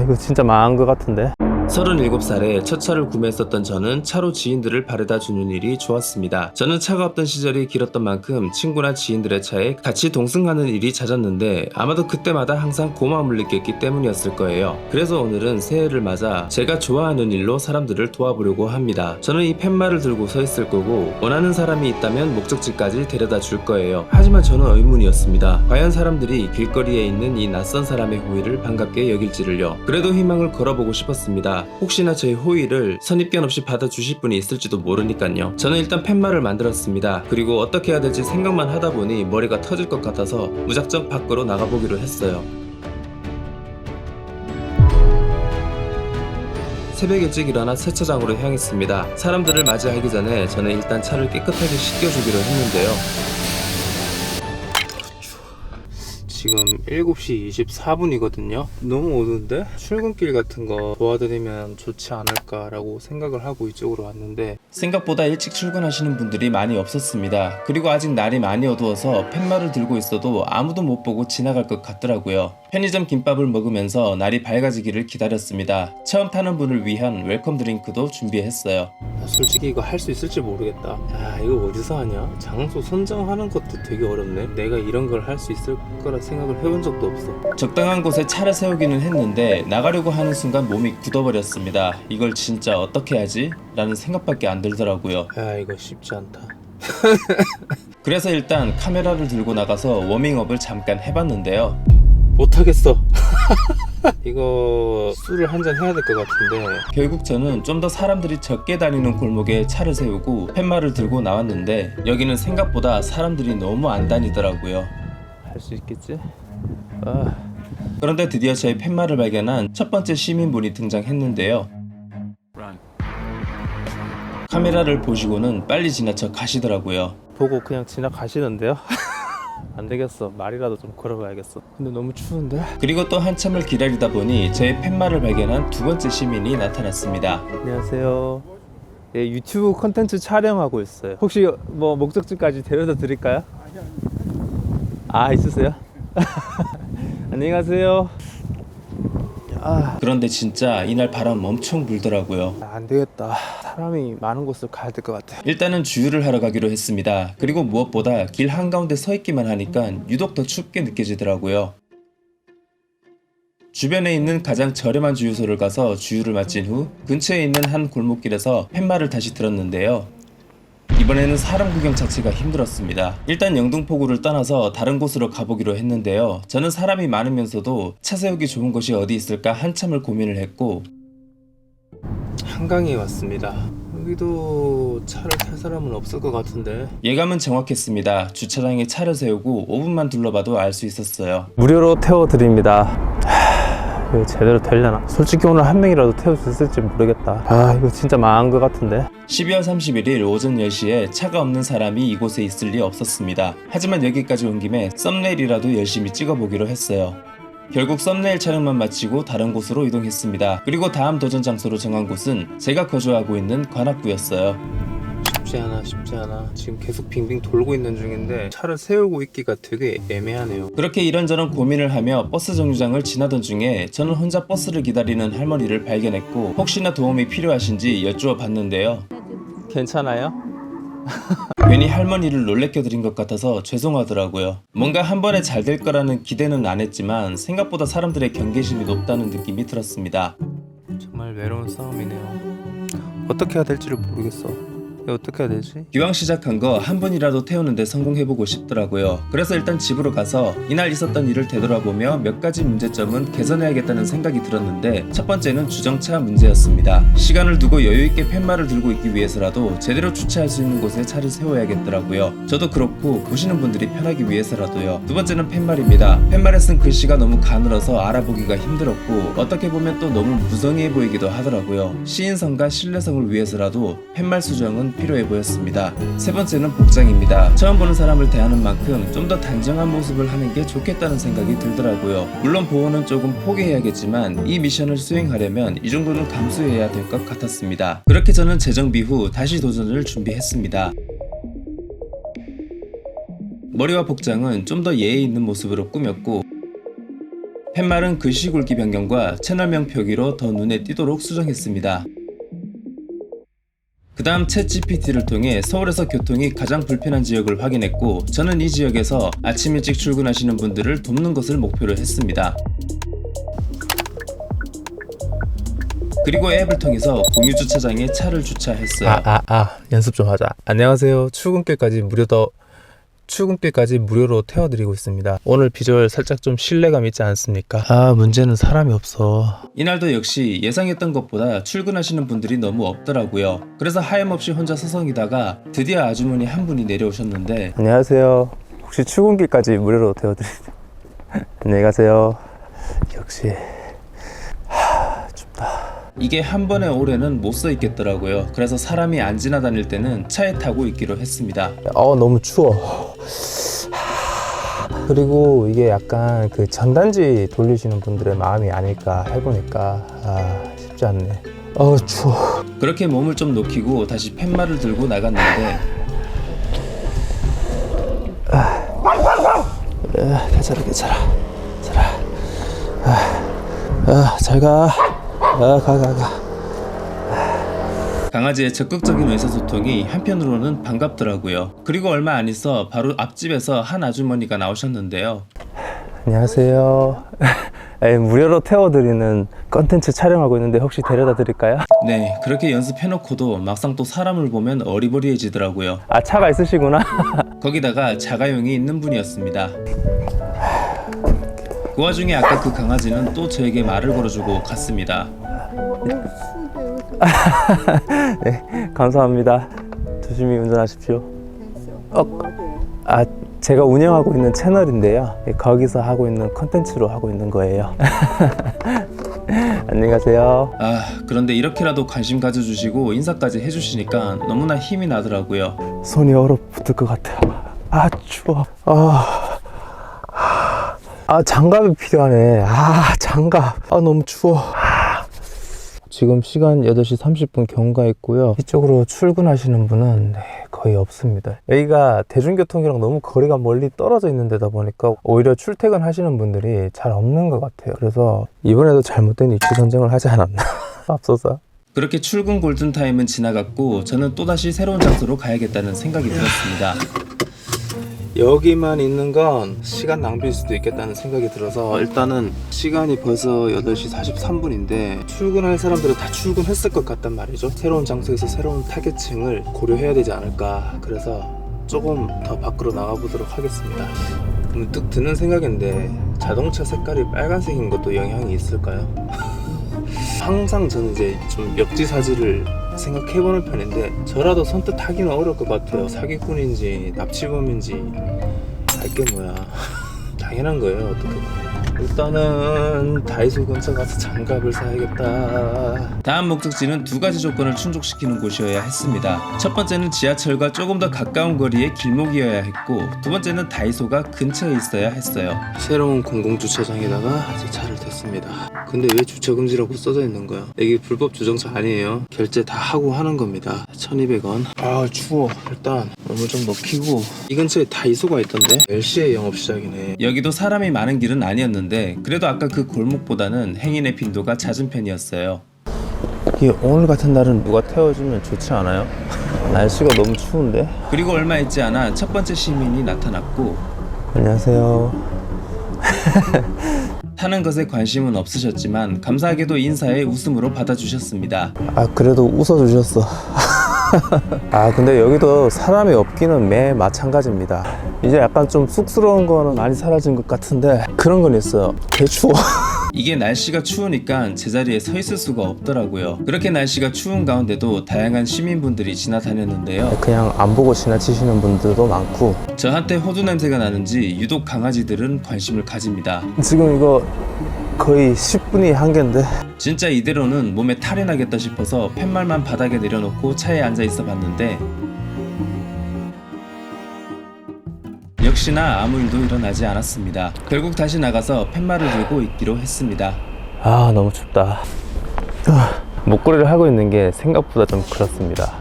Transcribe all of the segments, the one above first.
이거 진짜 망한 것 같은데. 37살에 첫 차를 구매했었던 저는 차로 지인들을 바래다 주는 일이 좋았습니다. 저는 차가 없던 시절이 길었던 만큼 친구나 지인들의 차에 같이 동승하는 일이 잦았는데 아마도 그때마다 항상 고마움을 느꼈기 때문이었을 거예요. 그래서 오늘은 새해를 맞아 제가 좋아하는 일로 사람들을 도와보려고 합니다. 저는 이 팻말을 들고 서 있을 거고 원하는 사람이 있다면 목적지까지 데려다 줄 거예요. 하지만 저는 의문이었습니다. 과연 사람들이 길거리에 있는 이 낯선 사람의 호의를 반갑게 여길지를요. 그래도 희망을 걸어보고 싶었습니다. 혹시나 저의 호의를 선입견 없이 받아주실 분이 있을지도 모르니까요. 저는 일단 팻말을 만들었습니다. 그리고 어떻게 해야 될지 생각만 하다 보니 머리가 터질 것 같아서 무작정 밖으로 나가보기로 했어요. 새벽 일찍 일어나 세차장으로 향했습니다. 사람들을 맞이하기 전에 저는 일단 차를 깨끗하게 씻겨주기로 했는데요. 지금 7시 24분이거든요. 너무 어두운데? 출근길 같은 거 도와드리면 좋지 않을까라고 생각을 하고 이쪽으로 왔는데 생각보다 일찍 출근하시는 분들이 많이 없었습니다. 그리고 아직 날이 많이 어두워서 팻말을 들고 있어도 아무도 못 보고 지나갈 것 같더라고요. 편의점 김밥을 먹으면서 날이 밝아지기를 기다렸습니다. 처음 타는 분을 위한 웰컴 드링크도 준비했어요. 솔직히 이거 할 수 있을지 모르겠다. 이거 어디서 하냐? 장소 선정하는 것도 되게 어렵네. 내가 이런 걸 할 수 있을 거라 생각을 해본 적도 없어. 적당한 곳에 차를 세우기는 했는데 나가려고 하는 순간 몸이 굳어버렸습니다. 이걸 진짜 어떻게 하지? 라는 생각밖에 안 들더라고요. 이거 쉽지 않다. 그래서 일단 카메라를 들고 나가서 워밍업을 잠깐 해봤는데요. 못하겠어. 이거 술을 한잔 해야 될 것 같은데 결국 저는 좀 더 사람들이 적게 다니는 골목에 차를 세우고 팻말을 들고 나왔는데 여기는 생각보다 사람들이 너무 안 다니더라고요. 할 수 있겠지? 그런데 드디어 저의 팻말을 발견한 첫 번째 시민분이 등장했는데요. 카메라를 보시고는 빨리 지나쳐 가시더라고요. 보고 그냥 지나가시는데요? 안 되겠어. 말이라도 좀 걸어가야겠어. 근데 너무 추운데? 그리고 또 한참을 기다리다 보니 저의 팻말을 발견한 두 번째 시민이 나타났습니다. 안녕하세요. 네, 유튜브 콘텐츠 촬영하고 있어요. 혹시 뭐 목적지까지 데려다 드릴까요? 있으세요? 안녕히 가세요. 그런데 진짜 이날 바람 엄청 불더라고요. 안 되겠다. 사람이 많은 곳을 가야 될 것 같아요. 일단은 주유를 하러 가기로 했습니다. 그리고 무엇보다 길 한가운데 서 있기만 하니까 유독 더 춥게 느껴지더라고요. 주변에 있는 가장 저렴한 주유소를 가서 주유를 마친 후 근처에 있는 한 골목길에서 팻말을 다시 들었는데요. 이번에는 사람 구경 자체가 힘들었습니다. 일단 영등포구를 떠나서 다른 곳으로 가보기로 했는데요. 저는 사람이 많으면서도 차 세우기 좋은 곳이 어디 있을까 한참을 고민을 했고 한강에 왔습니다. 여기도 차를 탈 사람은 없을 것 같은데 예감은 정확했습니다. 주차장에 차를 세우고 5분만 둘러봐도 알 수 있었어요. 무료로 태워드립니다. 이거 제대로 되려나? 솔직히 오늘 한 명이라도 태울 수 있을지 모르겠다. 이거 진짜 망한 것 같은데. 12월 31일 오전 10시에 차가 없는 사람이 이곳에 있을 리 없었습니다. 하지만 여기까지 온 김에 썸네일이라도 열심히 찍어보기로 했어요. 결국 썸네일 촬영만 마치고 다른 곳으로 이동했습니다. 그리고 다음 도전 장소로 정한 곳은 제가 거주하고 있는 관악구였어요. 쉽지 않아. 지금 계속 빙빙 돌고 있는 중인데 차를 세우고 있기가 되게 애매하네요. 그렇게 이런저런 고민을 하며 버스 정류장을 지나던 중에 저는 혼자 버스를 기다리는 할머니를 발견했고 혹시나 도움이 필요하신지 여쭈어 봤는데요. 괜찮아요? 괜히 할머니를 놀래켜 드린 것 같아서 죄송하더라고요. 뭔가 한 번에 잘 될 거라는 기대는 안 했지만 생각보다 사람들의 경계심이 높다는 느낌이 들었습니다. 정말 외로운 싸움이네요. 어떻게 해야 될지를 모르겠어. 어떻게 해야 되지? 기왕 시작한 거 한 번이라도 태우는데 성공해보고 싶더라고요. 그래서 일단 집으로 가서 이날 있었던 일을 되돌아보며 몇 가지 문제점은 개선해야겠다는 생각이 들었는데 첫 번째는 주정차 문제였습니다. 시간을 두고 여유있게 팻말을 들고 있기 위해서라도 제대로 주차할 수 있는 곳에 차를 세워야겠더라고요. 저도 그렇고 보시는 분들이 편하기 위해서라도요. 두 번째는 팻말입니다. 팻말에 쓴 글씨가 너무 가늘어서 알아보기가 힘들었고 어떻게 보면 또 너무 무성의해 보이기도 하더라고요. 시인성과 신뢰성을 위해서라도 팻말 수정은 필요해 보였습니다. 세 번째는 복장입니다. 처음 보는 사람을 대하는 만큼 좀 더 단정한 모습을 하는 게 좋겠다는 생각이 들더라고요. 물론 보호는 조금 포기해야겠지만 이 미션을 수행하려면 이 정도는 감수해야 될 것 같았습니다. 그렇게 저는 재정비 후 다시 도전을 준비했습니다. 머리와 복장은 좀 더 예의 있는 모습으로 꾸몄고 팻말은 글씨 굵기 변경과 채널명 표기로 더 눈에 띄도록 수정했습니다. 그 다음 챗GPT를 통해 서울에서 교통이 가장 불편한 지역을 확인했고, 저는 이 지역에서 아침 일찍 출근하시는 분들을 돕는 것을 목표로 했습니다. 그리고 앱을 통해서 공유 주차장에 차를 주차했어요. 연습 좀 하자. 안녕하세요. 출근길까지 무료로 태워드리고 있습니다. 오늘 비주얼 살짝 좀 신뢰감 있지 않습니까? 문제는 사람이 없어. 이날도 역시 예상했던 것보다 출근하시는 분들이 너무 없더라고요. 그래서 하염없이 혼자 서성이다가 드디어 아주머니 한 분이 내려오셨는데, 안녕하세요. 혹시 출근길까지 무료로 태워드립니다. 안녕히 가세요. 역시 춥다. 이게 한 번에 오래는 못 서 있겠더라고요. 그래서 사람이 안 지나다닐 때는 차에 타고 있기로 했습니다. 너무 추워. 그리고 이게 약간 그 전단지 돌리시는 분들의 마음이 아닐까 해보니까 쉽지 않네. 추워. 그렇게 몸을 좀 녹이고 다시 팻말을 들고 나갔는데, 괜찮아. 잘 가. 가. 강아지의 적극적인 의사소통이 한편으로는 반갑더라고요. 그리고 얼마 안 있어 바로 앞집에서 한 아주머니가 나오셨는데요. 안녕하세요. 무료로 태워드리는 컨텐츠 촬영하고 있는데 혹시 데려다 드릴까요? 네, 그렇게 연습해놓고도 막상 또 사람을 보면 어리버리해지더라고요. 차가 있으시구나. 거기다가 자가용이 있는 분이었습니다. 그 와중에 아까 그 강아지는 또 저에게 말을 걸어주고 갔습니다. 네, 감사합니다. 조심히 운전하십시오. 제가 운영하고 있는 채널인데요. 거기서 하고 있는 컨텐츠로 하고 있는 거예요. 안녕히 가세요. 그런데 이렇게라도 관심 가져주시고 인사까지 해주시니까 너무나 힘이 나더라고요. 손이 얼어붙을 것 같아요. 추워. 장갑이 필요하네. 장갑. 너무 추워. 지금 시간 8시 30분 경과 있고요. 이쪽으로 출근하시는 분은 거의 없습니다. 여기가 대중교통이랑 너무 거리가 멀리 떨어져 있는 데다 보니까 오히려 출퇴근 하시는 분들이 잘 없는 것 같아요. 그래서 이번에도 잘못된 입지 선정을 하지 않았나. 앞서서. 그렇게 출근 골든타임은 지나갔고, 저는 또다시 새로운 장소로 가야겠다는 생각이 들었습니다. 여기만 있는 건 시간 낭비일 수도 있겠다는 생각이 들어서 일단은 시간이 벌써 8시 43분인데 출근할 사람들은 다 출근했을 것 같단 말이죠. 새로운 장소에서 새로운 타겟층을 고려해야 되지 않을까. 그래서 조금 더 밖으로 나가보도록 하겠습니다. 문득 드는 생각인데 자동차 색깔이 빨간색인 것도 영향이 있을까요? 항상 저는 이제 좀 역지사지를 생각해보는 편인데 저라도 선뜻 하기는 어려울 것 같아요. 사기꾼인지 납치범인지 알게 뭐야. 당연한 거예요. 어떻게. 일단은 다이소 근처 가서 장갑을 사야겠다. 다음 목적지는 2가지 조건을 충족시키는 곳이어야 했습니다. 첫 번째는 지하철과 조금 더 가까운 거리의 길목이어야 했고, 두 번째는 다이소가 근처에 있어야 했어요. 새로운 공공주차장에다가 이제 차를 댔습니다. 근데 왜 주차금지라고 써져 있는 거야? 여기 불법 주정차 아니에요. 결제 다 하고 하는 겁니다. 1200원. 추워. 일단 몸을 좀 녹이고. 이 근처에 다이소가 있던데 10시에 영업 시작이네. 여기도 사람이 많은 길은 아니었는데 그래도 아까 그 골목보다는 행인의 빈도가 잦은 편이었어요. 오늘 같은 날은 누가 태워주면 좋지 않아요? 날씨가 너무 추운데. 그리고 얼마 있지 않아 첫 번째 시민이 나타났고, 안녕하세요. 타는 것에 관심은 없으셨지만 감사하게도 인사에 웃음으로 받아주셨습니다. 그래도 웃어주셨어. 근데 여기도 사람이 없기는 매 마찬가지입니다. 이제 약간 좀 쑥스러운 거는 많이 사라진 것 같은데 그런 건 있어요. 개 추워. 이게 날씨가 추우니까 제자리에 서 있을 수가 없더라고요. 그렇게 날씨가 추운 가운데도 다양한 시민분들이 지나다녔는데요. 그냥 안 보고 지나치시는 분들도 많고, 저한테 호두 냄새가 나는지 유독 강아지들은 관심을 가집니다. 지금 이거 거의 10분이 한계인데 진짜 이대로는 몸에 탈이 나겠다 싶어서 팻말만 바닥에 내려놓고 차에 앉아 있어 봤는데 역시나 아무 일도 일어나지 않았습니다. 결국 다시 나가서 팻말을 들고 있기로 했습니다. 너무 춥다. 목걸이를 하고 있는 게 생각보다 좀 그렇습니다.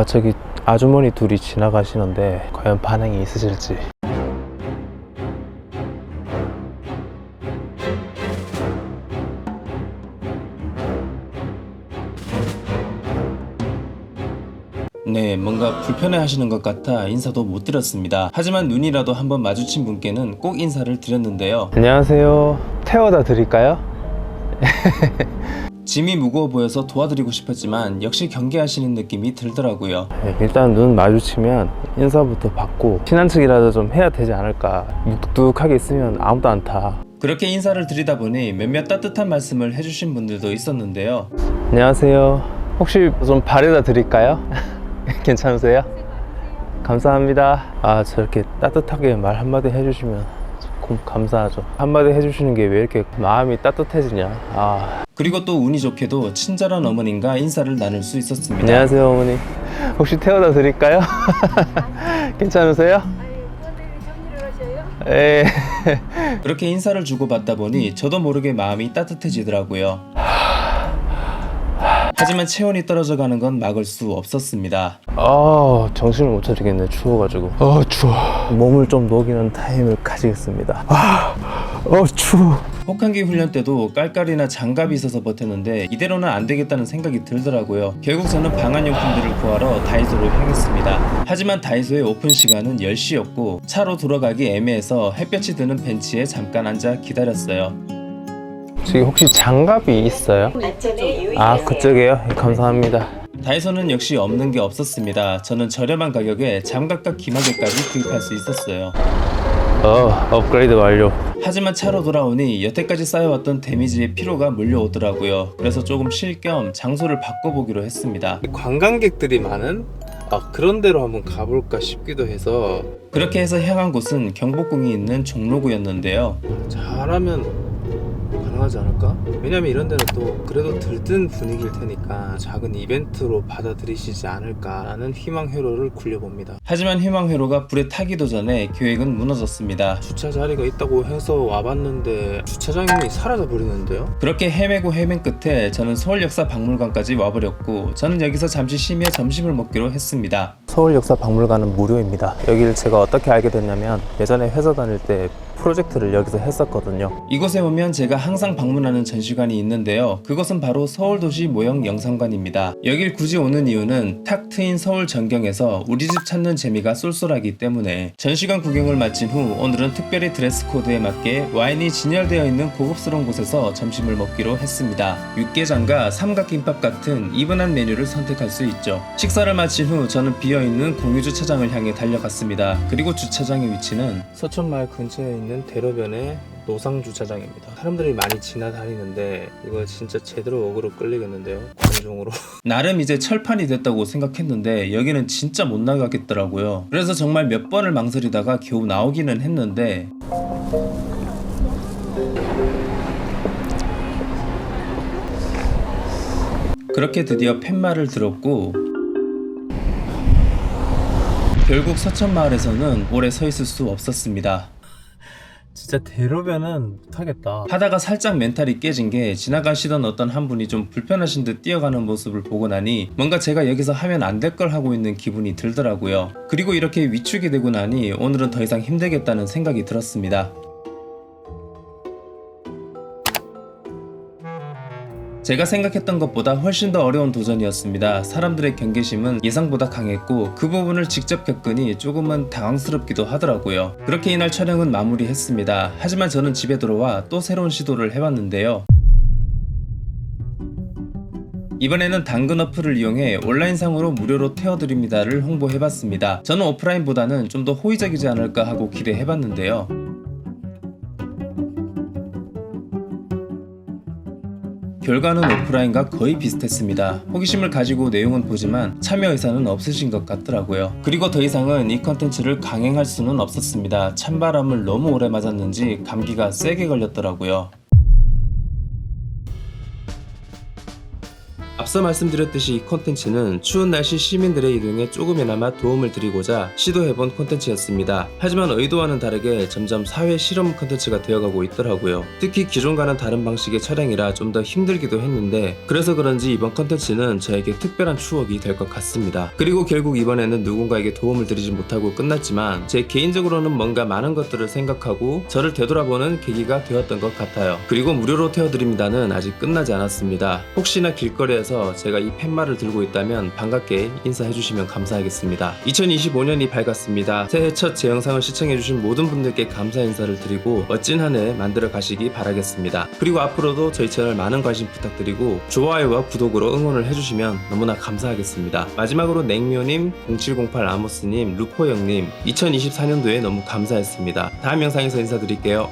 저기 아주머니 둘이 지나가시는데 과연 반응이 있으실지. 네, 뭔가 불편해 하시는 것 같아 인사도 못 드렸습니다. 하지만 눈이라도 한번 마주친 분께는 꼭 인사를 드렸는데요. 안녕하세요. 태워다 드릴까요? 짐이 무거워 보여서 도와드리고 싶었지만 역시 경계하시는 느낌이 들더라고요. 일단 눈 마주치면 인사부터 받고 친한 척이라도 좀 해야 되지 않을까. 묵뚝하게 있으면 아무도 안 타. 그렇게 인사를 드리다 보니 몇몇 따뜻한 말씀을 해주신 분들도 있었는데요. 안녕하세요. 혹시 좀 바래다 드릴까요? 괜찮으세요? 감사합니다. 아, 저렇게 따뜻하게 말 한마디 해주시면 감사하죠. 한마디 해주시는 게 왜 이렇게 마음이 따뜻해지냐. 아. 그리고 또 운이 좋게도 친절한 어머님과 인사를 나눌 수 있었습니다. 안녕하세요, 어머니. 혹시 태워다 드릴까요? 괜찮으세요? 예. 그렇게 인사를 주고받다 보니 저도 모르게 마음이 따뜻해지더라고요. 하지만 체온이 떨어져 가는 건 막을 수 없었습니다. 아, 정신을 못 차리겠네. 추워가지고. 추워. 몸을 좀 녹이는 타임을 가지겠습니다. 추워. 혹한기 훈련 때도 깔깔이나 장갑이 있어서 버텼는데 이대로는 안 되겠다는 생각이 들더라고요. 결국 저는 방한용품들을 구하러 다이소로 향했습니다. 하지만 다이소의 오픈 시간은 10시였고 차로 돌아가기 애매해서 햇볕이 드는 벤치에 잠깐 앉아 기다렸어요. 지금 혹시 장갑이 있어요? 아, 그쪽에요? 감사합니다. 다이소는 역시 없는 게 없었습니다. 저는 저렴한 가격에 장갑과 기마개까지 구입할 수 있었어요. 업그레이드 완료. 하지만 차로 돌아오니 여태까지 쌓여왔던 데미지의 피로가 몰려오더라고요. 그래서 조금 쉴 겸 장소를 바꿔보기로 했습니다. 관광객들이 많은 그런 데로 한번 가볼까 싶기도 해서 그렇게 해서 향한 곳은 경복궁이 있는 종로구였는데요. 잘하면 가능하지 않을까? 왜냐면 이런 데는 또 그래도 들뜬 분위기일 테니까 작은 이벤트로 받아들이시지 않을까라는 희망회로를 굴려봅니다. 하지만 희망회로가 불에 타기도 전에 계획은 무너졌습니다. 주차 자리가 있다고 해서 와봤는데 주차장이 사라져 버리는데요? 그렇게 헤매고 헤맨 끝에 저는 서울역사박물관까지 와버렸고 저는 여기서 잠시 쉬며 점심을 먹기로 했습니다. 서울역사박물관은 무료입니다. 여기를 제가 어떻게 알게 됐냐면 예전에 회사 다닐 때 프로젝트를 여기서 했었거든요. 이곳에 오면 제가 항상 방문하는 전시관이 있는데요. 그것은 바로 서울도시 모형 영상관입니다. 여길 굳이 오는 이유는 탁 트인 서울 전경에서 우리 집 찾는 재미가 쏠쏠하기 때문에 전시관 구경을 마친 후 오늘은 특별히 드레스 코드에 맞게 와인이 진열되어 있는 고급스러운 곳에서 점심을 먹기로 했습니다. 육개장과 삼각김밥 같은 이분한 메뉴를 선택할 수 있죠. 식사를 마친 후 저는 비어있는 공유주차장을 향해 달려갔습니다. 그리고 주차장의 위치는 서촌마을 근처에 있는 대로변의 노상주차장입니다. 사람들이 많이 지나다니는데 이거 진짜 제대로 어그로 끌리겠는데요. 관중으로. 나름 이제 철판이 됐다고 생각했는데 여기는 진짜 못 나가겠더라고요. 그래서 정말 몇 번을 망설이다가 겨우 나오기는 했는데 그렇게 드디어 팻말을 들었고 결국 서천마을에서는 오래 서 있을 수 없었습니다. 진짜 대로변은 못하겠다. 하다가 살짝 멘탈이 깨진 게 지나가시던 어떤 한 분이 좀 불편하신 듯 뛰어가는 모습을 보고 나니 뭔가 제가 여기서 하면 안 될 걸 하고 있는 기분이 들더라고요. 그리고 이렇게 위축이 되고 나니 오늘은 더 이상 힘들겠다는 생각이 들었습니다. 제가 생각했던 것보다 훨씬 더 어려운 도전이었습니다. 사람들의 경계심은 예상보다 강했고 그 부분을 직접 겪으니 조금은 당황스럽기도 하더라고요. 그렇게 이날 촬영은 마무리했습니다. 하지만 저는 집에 돌아와 또 새로운 시도를 해봤는데요. 이번에는 당근 어플을 이용해 온라인상으로 무료로 태워드립니다를 홍보해봤습니다. 저는 오프라인보다는 좀 더 호의적이지 않을까 하고 기대해봤는데요. 결과는 오프라인과 거의 비슷했습니다. 호기심을 가지고 내용은 보지만 참여 의사는 없으신 것 같더라고요. 그리고 더 이상은 이 컨텐츠를 강행할 수는 없었습니다. 찬바람을 너무 오래 맞았는지 감기가 세게 걸렸더라고요. 앞서 말씀드렸듯이 이 콘텐츠는 추운 날씨 시민들의 이동에 조금이나마 도움을 드리고자 시도해본 콘텐츠였습니다. 하지만 의도와는 다르게 점점 사회 실험 콘텐츠가 되어가고 있더라고요. 특히 기존과는 다른 방식의 촬영이라 좀 더 힘들기도 했는데 그래서 그런지 이번 콘텐츠는 저에게 특별한 추억이 될 것 같습니다. 그리고 결국 이번에는 누군가에게 도움을 드리지 못하고 끝났지만 제 개인적으로는 뭔가 많은 것들을 생각하고 저를 되돌아보는 계기가 되었던 것 같아요. 그리고 무료로 태워드립니다는 아직 끝나지 않았습니다. 혹시나 길거리에서 중에서 제가 이 팻말을 들고 있다면 반갑게 인사해주시면 감사하겠습니다. 2025년이 밝았습니다. 새해 첫 제 영상을 시청해주신 모든 분들께 감사 인사를 드리고 멋진 한 해 만들어 가시기 바라겠습니다. 그리고 앞으로도 저희 채널 많은 관심 부탁드리고 좋아요와 구독으로 응원을 해주시면 너무나 감사하겠습니다. 마지막으로 냉묘님, 0708 아모스님, 루포 형님 2024년도에 너무 감사했습니다. 다음 영상에서 인사드릴게요.